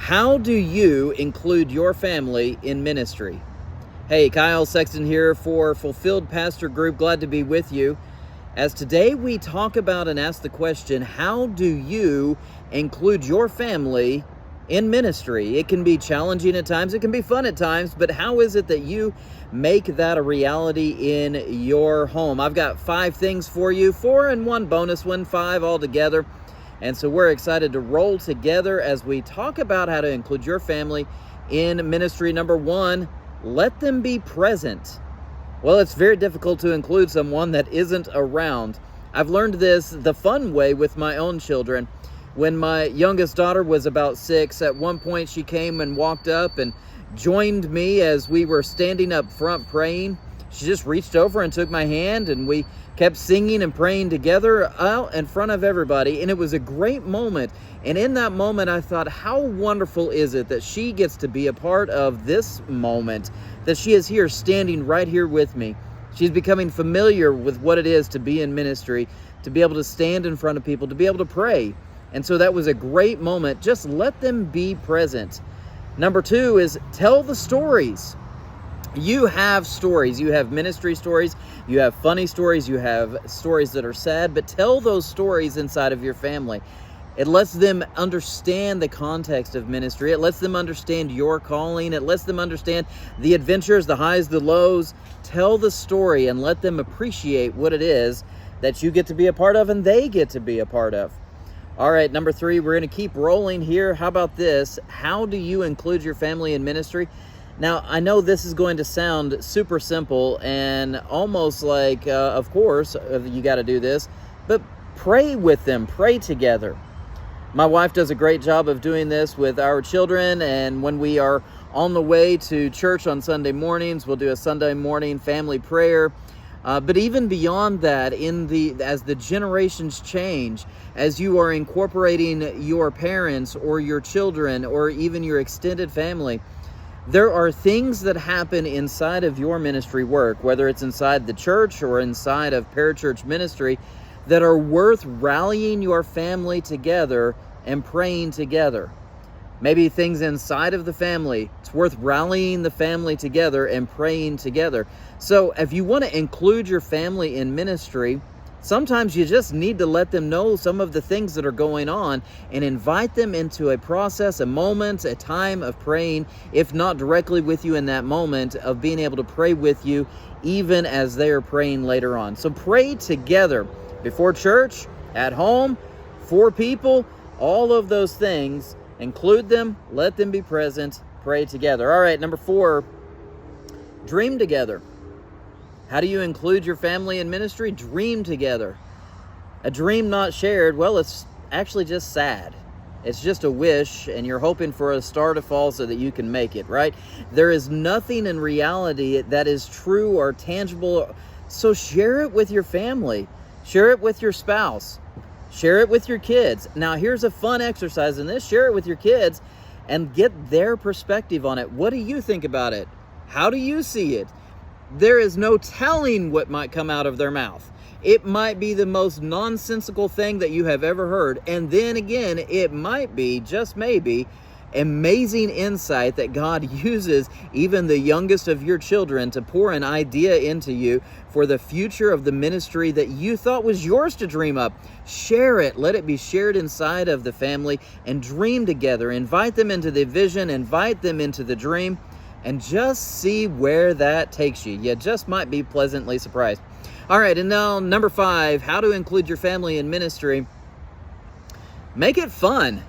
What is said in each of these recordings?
How do you include your family in ministry? Hey, Kyle Sexton here for Fulfilled Pastor Group. Glad to be with you. As today we talk about and ask the question, how do you include your family in ministry? It can be challenging at times, it can be fun at times, but how is it that you make that a reality in your home? I've got 5 things for you, 4 and 1 bonus one, 5 altogether. And so we're excited to roll together as we talk about how to include your family in ministry. Number 1, let them be present. Well, it's very difficult to include someone that isn't around. I've learned this the fun way with my own children. When my youngest daughter was about 6, at one point she came and walked up and joined me as we were standing up front praying. She just reached over and took my hand, and we kept singing and praying together out in front of everybody, and it was a great moment. And in that moment, I thought, how wonderful is it that she gets to be a part of this moment, that she is here standing right here with me. She's becoming familiar with what it is to be in ministry, to be able to stand in front of people, to be able to pray. And so that was a great moment. Just let them be present. Number 2 is tell the stories. You have stories. You have ministry stories. You have funny stories. You have stories that are sad. But tell those stories inside of your family. It lets them understand the context of ministry. It lets them understand your calling. It lets them understand the adventures, the highs, the lows. Tell the story and let them appreciate what it is that you get to be a part of and they get to be a part of. All right, number 3, we're going to keep rolling here. How about this? How do you include your family in ministry? Now, I know this is going to sound super simple and almost like, of course, you got to do this, but pray with them, pray together. My wife does a great job of doing this with our children, and when we are on the way to church on Sunday mornings, we'll do a Sunday morning family prayer. But even beyond that, as the generations change, as you are incorporating your parents or your children or even your extended family, there are things that happen inside of your ministry work, whether it's inside the church or inside of parachurch ministry, that are worth rallying your family together and praying together. Maybe things inside of the family, it's worth rallying the family together and praying together. So if you want to include your family in ministry, sometimes you just need to let them know some of the things that are going on and invite them into a process, a moment, a time of praying, if not directly with you in that moment, of being able to pray with you even as they are praying later on. So pray together before church, at home, for people, all of those things. Include them, let them be present, pray together. All right, number 4, dream together. How do you include your family in ministry? Dream together. A dream not shared, well, it's actually just sad. It's just a wish, and you're hoping for a star to fall so that you can make it, right? There is nothing in reality that is true or tangible, so share it with your family. Share it with your spouse. Share it with your kids. Now, here's a fun exercise in this. Share it with your kids and get their perspective on it. What do you think about it? How do you see it? There is no telling what might come out of their mouth. It might be the most nonsensical thing that you have ever heard. And then again, it might be, just maybe, amazing insight that God uses even the youngest of your children to pour an idea into you for the future of the ministry that you thought was yours to dream up. Share it. Let it be shared inside of the family and dream together. Invite them into the vision, invite them into the dream, and just see where that takes you. You just might be pleasantly surprised. All right, and now number 5, how to include your family in ministry. Make it fun.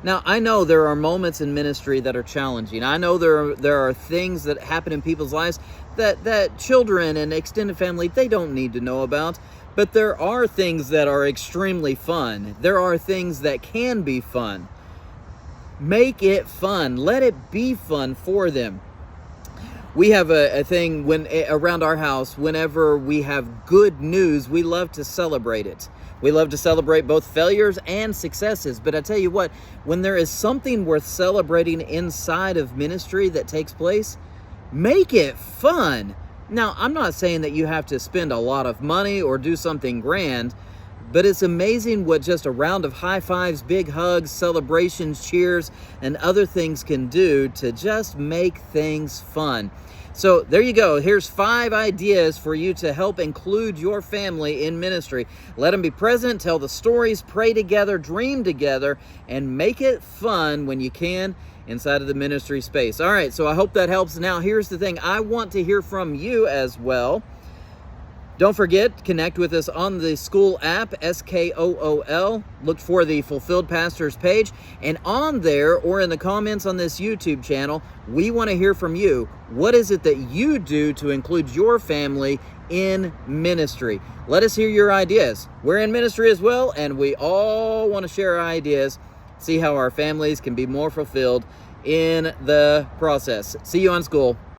Now, I know there are moments in ministry that are challenging. I know there are things that happen in people's lives that children and extended family, they don't need to know about. But there are things that are extremely fun. There are things that can be fun. Make it fun. Let it be fun for them. We have a thing around our house, whenever we have good news, we love to celebrate it. We love to celebrate both failures and successes. But I tell you what, when there is something worth celebrating inside of ministry that takes place, make it fun. Now, I'm not saying that you have to spend a lot of money or do something grand, But it's amazing what just a round of high fives, big hugs, celebrations, cheers, and other things can do to just make things fun. So there you go. Here's 5 ideas for you to help include your family in ministry. Let them be present, tell the stories, pray together, dream together, and make it fun when you can inside of the ministry space. All right, so I hope that helps. Now, here's the thing. I want to hear from you as well. Don't forget, connect with us on the school app, SKOOL. Look for the Fulfilled Pastors page. And on there, or in the comments on this YouTube channel, we want to hear from you. What is it that you do to include your family in ministry? Let us hear your ideas. We're in ministry as well, and we all want to share our ideas, see how our families can be more fulfilled in the process. See you on school.